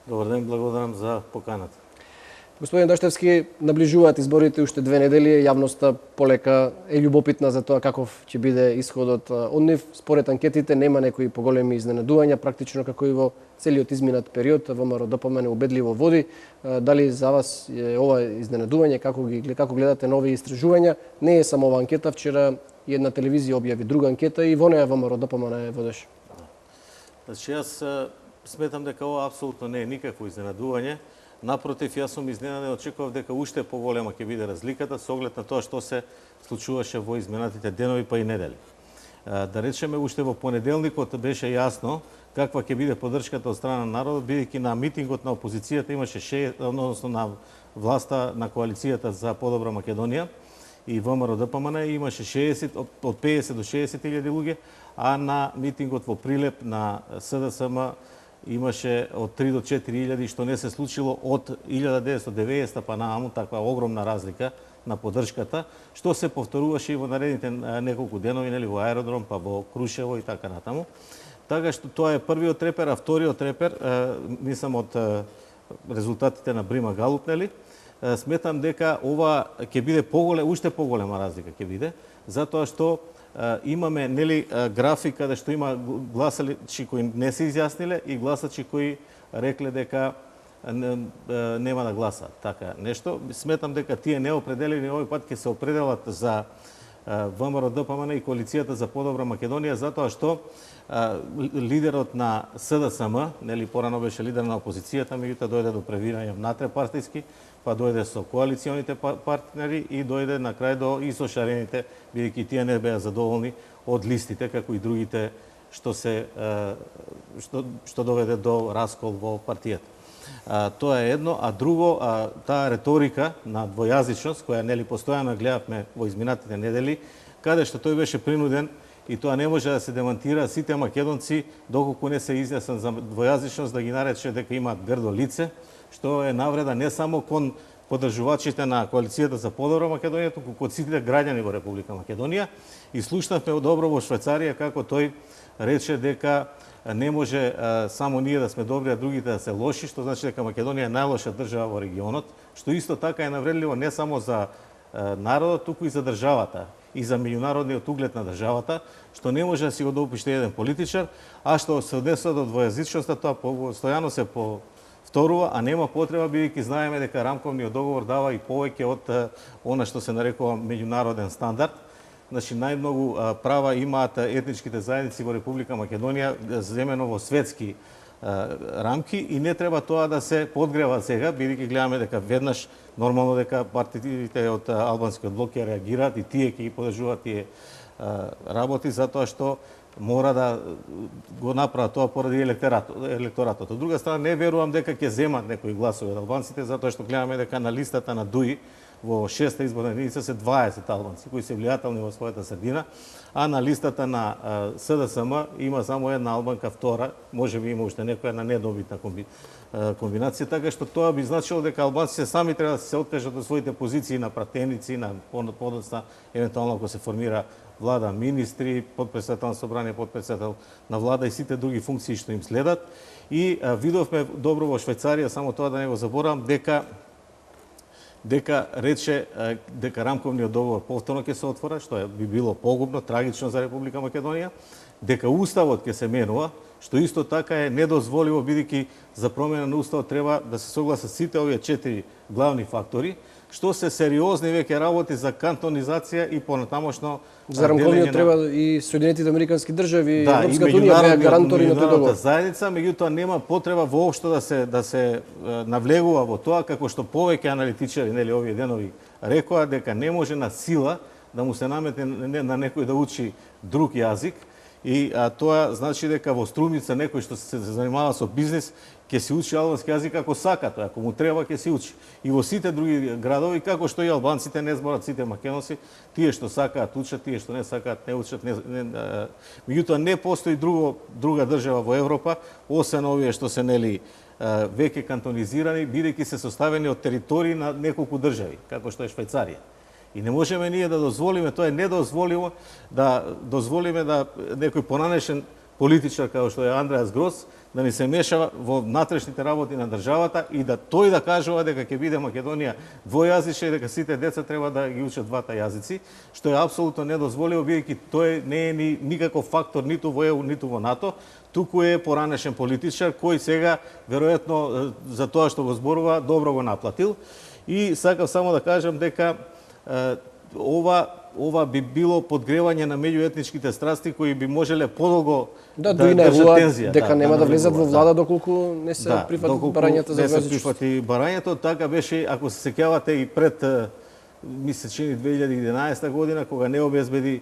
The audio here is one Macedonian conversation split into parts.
Добар ден, благодарам за поканата. Господин Доштевски, наближуваат изборите уште 2 недели, јавноста полека е љубопитна за тоа каков ќе биде исходот од нив. Според анкетите нема некои поголеми изненадувања, практично како и во целиот изминат период. ВМРО-ДПМН убедливо води. Дали за вас е ова изненадување, како гледате нови истражувања? Не е само ова анкета, вчера една телевизија објави друга анкета и во неја ВМРО-ДПМН водеше. Значи, јас сметам дека ова апсолутно не е никакво изненадување. Напротив, јас сум изненаден, очекував дека уште поголема ќе биде разликата со оглед на тоа што се случуваше во изминатите денови па и недели. Да речеме, уште во понеделникот беше јасно каква ќе биде поддршката од страна на народот, бидејќи на митингот на опозицијата имаше односно на власта на коалицијата за подобра Македонија и ВМРО-ДПМН имаше 60 од 50 до 60.000 луѓе, а на митингот во Прилеп на СДСМ имаше од 3 до 4.000, што не се случило од 1990 па нааму, таква огромна разлика на поддршката, што се повторуваше и во наредните неколку денови, нели, во Аеродром, па во Крушево и така натаму. Така што тоа е првиот репер, а вториот репер, мислам од резултатите на Брима Галуп, нели, сметам дека ова ќе биде уште поголема разлика ќе биде, затоа што имаме, нели, график каде што има гласачи кои не се изјасниле и гласачи кои рекле дека нема да гласаат. Така нешто. Сметам дека тие неопределени овој пат ќе се определат за ВМРО-ДПМН и коалицијата за подобра Македонија, затоа што лидерот на СДСМ, нели, порано беше лидер на опозицијата, меѓутоа дојде до превирање внатре партиски, па дојде со коалиционите партнери и дојде на крај до и со шарените, бидејќи тие не беа задоволни од листите, како и другите што доведе до раскол во партијата. Тоа е едно, а друго, таа реторика на двојазичност, која нели постојано гледавме во изминатите недели, каде што тој беше принуден, и тоа не може да се демантира, сите македонци, доколку не се изјаснат за двојазичност, да ги нарече дека имаат грдо лице, што е навреда не само кон поддржувачите на коалицијата за подобра Македонија, туку кон сите граѓани во Република Македонија. И слушнавме добро во Швајцарија како тој рече дека не може само ние да сме добри, а другите да се лоши, што значи дека Македонија е најлоша држава во регионот, што исто така е навредливо не само за народот, туку и за државата и за меѓународниот углед на државата, што не може да си го допушти еден политичар, а што се однесува до двојазичноста, тоа постојано се повторува, а нема потреба, бидејќи знаеме дека рамковниот договор дава и повеќе од она што се нарекува меѓународен стандард. Значи, најмногу права имаат етничките заедници во Република Македонија, земено во светски рамки, и не треба тоа да се подгрева сега, бидејќи гледаме дека веднаш нормално дека партиите од албанскиот блок ќе реагираат и тие ќе ги поддржуваат тие работи, затоа што мора да го направат тоа поради електоратот. Од друга страна, не верувам дека ќе земат некои гласови од албанците, затоа што гледаме дека на листата на ДУИ во 6-та изборна единица се 20 албанци кои се влијателни во својата средина, а на листата на СДСМ има само една албанка, втора, можеби има уште некоја на недобитна комбинација, така што тоа би значило дека албанците сами треба да се откажат од своите позиции на пратеници, на подоцна, евентуално ако се формира влада, министри, подпредседател на собрание, подпредседател на влада и сите други функции што им следат. И видовме добро во Швајцарија, само тоа да не го заборавам, дека рече дека рамковниот договор повторно ќе се отвора, што би било погубно, трагично за Република Македонија, дека уставот ќе се менува, што исто така е недозволиво, бидејќи за промена на уставот треба да се согласат сите овие 4 главни фактори, што се сериозни веќе работи за кантонизација и понатамошно за рамковниот треба и Соединетите Американски држави, Европската унија беа гарантори на тој договор. Заедница, меѓутоа нема потреба воопшто да се навлегува во тоа, како што повеќе аналитичари, нели, овие денови рекоа дека не може на сила да му се наметне на некој да учи друг јазик. И тоа значи дека во Струмица некој што се занимава со бизнис ќе се учи албански јазик како сака, тоа ако му треба ќе се учи. И во сите други градови, како што и албанците не зборат, сите македонци, тие што сакаат учат, тие што не сакаат не учат. Меѓутоа не постои друга држава во Европа, освен овие што се, нели, веќе кантонизирани, бидејќи се составени од територии на неколку држави, како што е Швајцарија. И не можеме ние да дозволиме, тоа е недозволиво, да дозволиме да некој понанешен политичар како што е Андреас Грос да ни се мешава во внатрешните работи на државата и да тој да кажува дека ќе биде Македонија двојазична и дека сите деца треба да ги учат двата јазици, што е апсолутно недозволиво, бидејќи тој не е никаков фактор ниту во ЕУ, ниту во НАТО, туку е поранешен политичар кој сега веројатно за тоа што го зборува добро го наплатил. И сакав само да кажам дека ова би било подгревање на меѓуетничките страсти кои би можеле подолго да држат тензија, дека нема да влезат во влада доколку не се прифати барањето за двојазичност. Не се прифати барањето, така беше, ако се сеќавате и пред мисля че 2011 година кога не обезбеди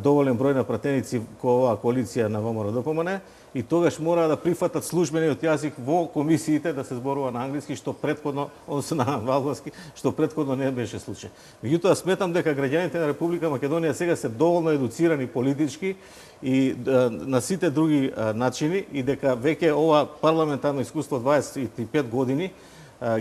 доволен број на пратеници која оваа коалиција на ВМРО-ДПМН и тогаш мора да прифатат службениот јазик во комисиите да се зборува на англиски, што претходно, односно на албански, што претходно не беше случај. Меѓутоа сметам дека граѓаните на Република Македонија сега се доволно едуцирани политички и на сите други начини и дека веќе ова парламентарно искуство 25 години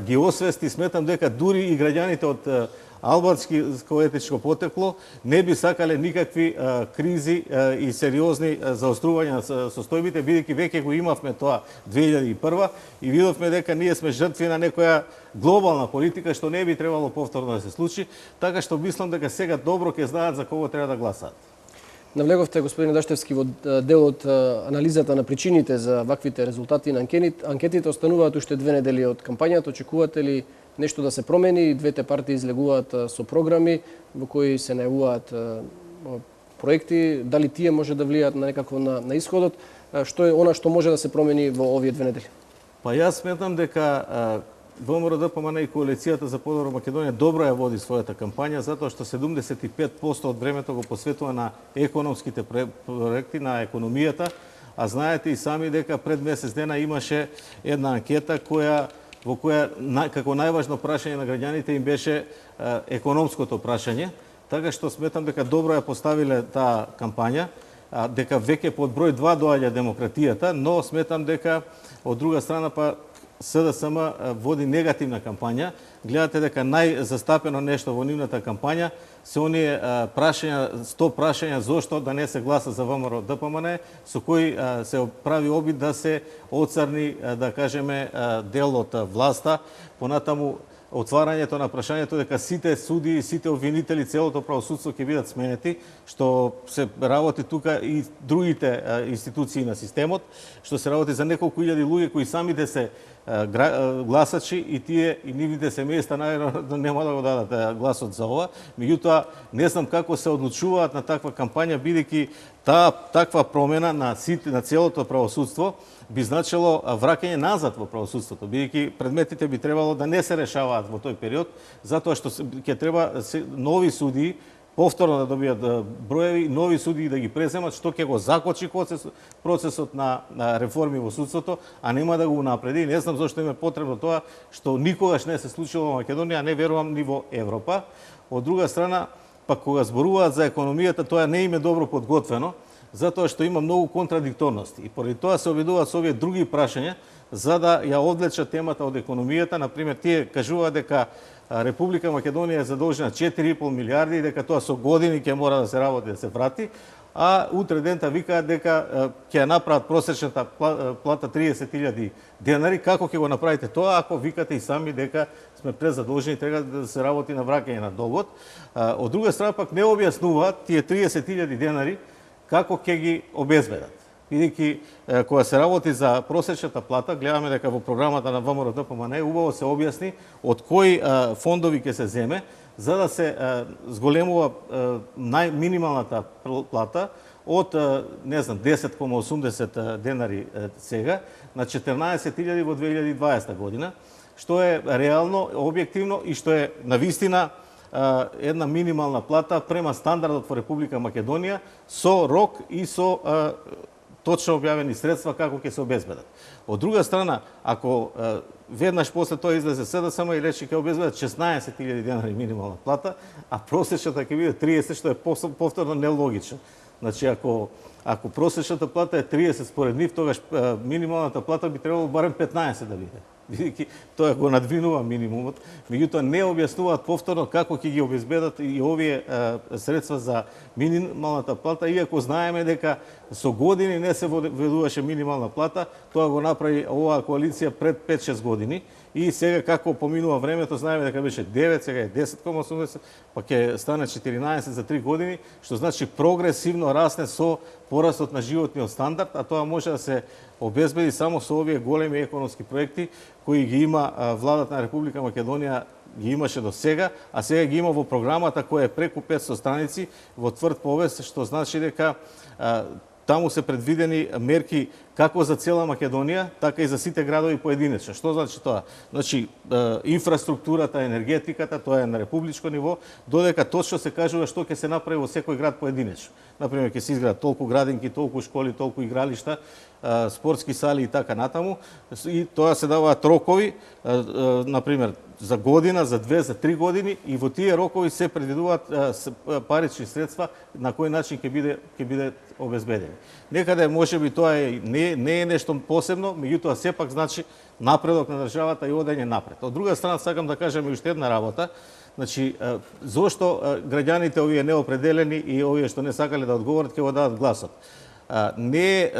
ги освести, сметам дека дури и граѓаните од албански етничко потекло не би сакале никакви кризи и сериозни заострувања на состојбите, бидејќи веќе го имавме тоа 2001 и видовме дека ние сме жртви на некоја глобална политика што не би требало повторно да се случи, така што мислам дека сега добро ќе знаат за кого треба да гласаат. Навлеговте, господин Даштевски, во делот анализата на причините за ваквите резултати на анкетите. Остануваат уште 2 недели од кампањата. Очекувате ли нешто да се промени? Двете партии излегуваат со програми во кои се најавуваат проекти. Дали тие може да влијаат на некако на исходот? Што е она што може да се промени во овие 2 недели? Па јас сметам дека ВМРО-ДПМН и коалицијата за подобра Македонија добро ја води својата кампања, затоа што 75% од времето го посветува на економските проекти, на економијата, а знаете и сами дека пред месец дена имаше една анкета во која како најважно прашање на граѓаните им беше економското прашање, така што сметам дека добро ја поставиле таа кампања, дека веќе под број 2 доаѓа демократијата, но сметам дека од друга страна па СДСМ води негативна кампања. Гледате дека најзастапено нешто во нивната кампања се оние прашања, 100 прашања зошто да не се гласа за ВМРО-ДПМН, со кои се прави обид да се оцрни, да кажеме, дел од власта, понатаму отварањето на прашањето дека сите суди, сите обвинители, целото правосудство ќе бидат сменети, што се работи тука и другите институции на системот, што се работи за неколку илјади луѓе кои самите се гласачи и тие и нивните семејства најверојатно нема да го дадат гласот за ова. Меѓутоа, не знам како се одлучуваат на таква кампања, бидејќи таква промена на целото правосудство би значило враќање назад во правосудството, бидејќи предметите би требало да не се решаваат во тој период, затоа што ќе треба нови судии повторно да добијат броеви, нови судии да ги преземат, што ќе го закочи процесот на реформи во судството, а нема да го унапреди. Не знам зашто им е потребно тоа, што никогаш не се случило во Македонија, не верувам ни во Европа. Од друга страна, пак кога зборуваат за економијата, тоа не им е добро подготвено, затоа што има многу контрадикторности. И поради тоа се обидуваат со овие други прашања, за да ја одвлечат темата од економијата. Например, тие кажуваат дека Република Македонија е задолжена 4,5 милиарди и дека тоа со години ќе мора да се работи да се врати, а утре дента викаат дека ќе направат просечната плата 30.000 денари. Како ќе го направите тоа ако викате и сами дека сме презадолжени, треба да се работи на враќање на долгот? Од друга страна пак не објаснуваат тие 30.000 денари како ќе ги обезбедат. Бидејќи кога се работи за просечната плата, гледаме дека во програмата на ВМРО-ДПМН убаво се објасни од кои фондови ќе се земе за да се зголемува минималната плата од 10,80 денари сега на 14.000 во 2020 година, што е реално, објективно и што е навистина една минимална плата према стандардот во Република Македонија со рок и со точно објавени средства како ќе се обезбедат. Од друга страна, ако веднаш после тоа излезе СДСМ и рече ќе обезбедат 16.000 денари минимална плата, а просечната ќе биде 30, што е повторно нелогично. Значи, ако просечната плата е 30 според нив, тогаш минималната плата би требало барем 15 да биде. бидејќи тоа го надвинува минимумот, меѓутоа не објаснуваат повторно како ќе ги обезбедат и овие средства за минималната плата, иако знаеме дека со години не се ведуваше минимална плата, тоа го направи оваа коалиција пред 5-6 години и сега како поминува времето, знаеме дека беше 9, сега е 10,80, па ќе стане 14 за 3 години, што значи прогресивно расне со порастот на животниот стандард, а тоа може да се обезбеди само со овие големи економски проекти кои ги има владата на Република Македонија, ги имаше до сега, а сега ги има во програмата која е преку 500 страници во тврд повест, што значи дека таму се предвидени мерки како за цела Македонија, така и за сите градови поединечно. Што значи тоа? Значи, инфраструктурата, енергетиката, тоа е на републичко ниво, додека точно се кажува што ќе се направи во секој град поединечно. Например, ќе се изградат толку градинки, толку школи, толку игралишта, спортски сали и така натаму. И тоа се даваат рокови, например, за година, за 2, за 3 години и во тие рокови се предвидуваат парични средства на кој начин ќе биде обезбедени. Некаде можеби тоа не е нешто посебно, меѓутоа сепак значи напредок на државата и одење напред. Од друга страна сакам да кажам и уште една работа. Значи, зошто граѓаните овие неопределени и овие што не сакале да одговорат ќе го дадат гласот? Не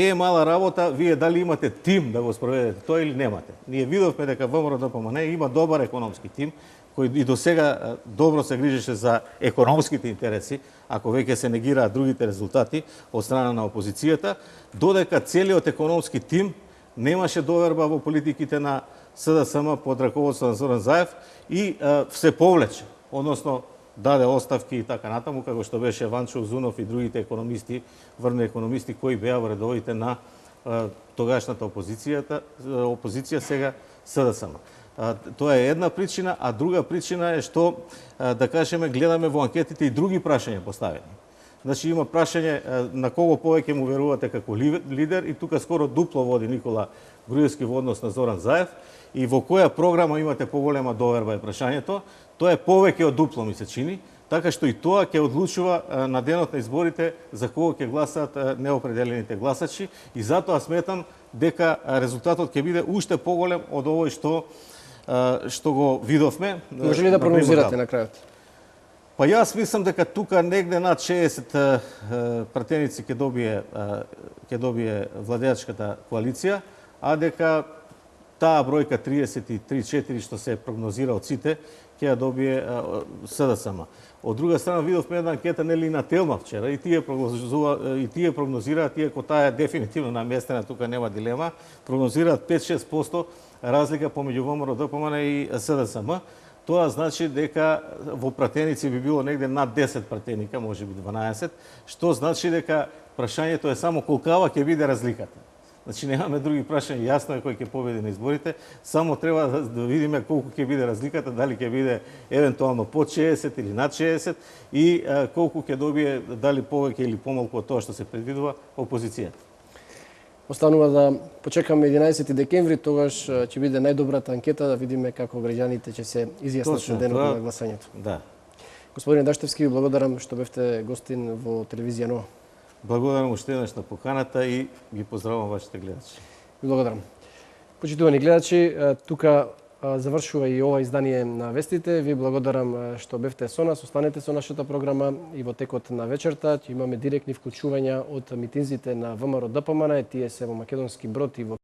е мала работа вие дали имате тим да го спроведете тоа или немате. Ние видовме дека ВМРО-ДПМН има добар економски тим кој и до сега добро се грижеше за економските интереси, ако веќе се негираат другите резултати од страна на опозицијата, додека целиот економски тим немаше доверба во политиките на СДСМ под раководството на Зоран Заев и се повлече, односно даде оставки и така натаму, како што беше Ванчо Узунов и другите економисти, врни економисти кои беа во редовите на тогашната опозиција, сега СДСМ. Тоа е една причина, а друга причина е што, да кажеме, гледаме во анкетите и други прашања поставени. Значи има прашање на кого повеќе му верувате како лидер и тука скоро дупло води Никола Груевски во однос на Зоран Заев и во која програма имате поголема доверба е прашањето. Тоа е повеќе од дупло ми се чини, така што и тоа ќе одлучува на денот на изборите за кого ќе гласаат неопределените гласачи и затоа сметам дека резултатот ќе биде уште поголем од овој што го видовме. Може ли да прогнозирате на крајот? Па јас мислам дека тука негде над 60 пратеници ќе добие владеачката коалиција, а дека таа бројка 33-4 што се прогнозира од сите ќе ја добие СДСМ. Од друга страна видовме една анкета нели на Телма вчера и тие прогнозираат, иако таа е дефинитивно наместена, тука нема дилема, прогнозираат 5-6% разлика помеѓу ВМРО-ДПМН и СДСМ. Тоа значи дека во пратеници би било негде над 10 пратеника, можеби 12, што значи дека прашањето е само колкава ќе биде разликата. Значи немаме други прашања, јасно е кој ќе победи на изборите, само треба да видиме колку ќе биде разликата, дали ќе биде евентуално под 60 или над 60 и колку ќе добие, дали повеќе или помалку од тоа што се предвидува опозицијата. Останува да почекаме 11 декември, тогаш ќе биде најдобрата анкета да видиме како граѓаните ќе се изјаснат на денот на гласањето. Да. Господин Даштевски, благодарам што бевте гостин во телевизија Нова. Благодарам уште еднаш на поканата и ги поздравувам вашите гледачи. Благодарам. Почитувани гледачи, тука завршува и ова издание на вестите. Ви благодарам што бевте со нас. Останете со нашата програма и во текот на вечерта ќе имаме директни вклучувања од митинзите на ВМРО-ДПМН. Тие се во Македонски Брод и во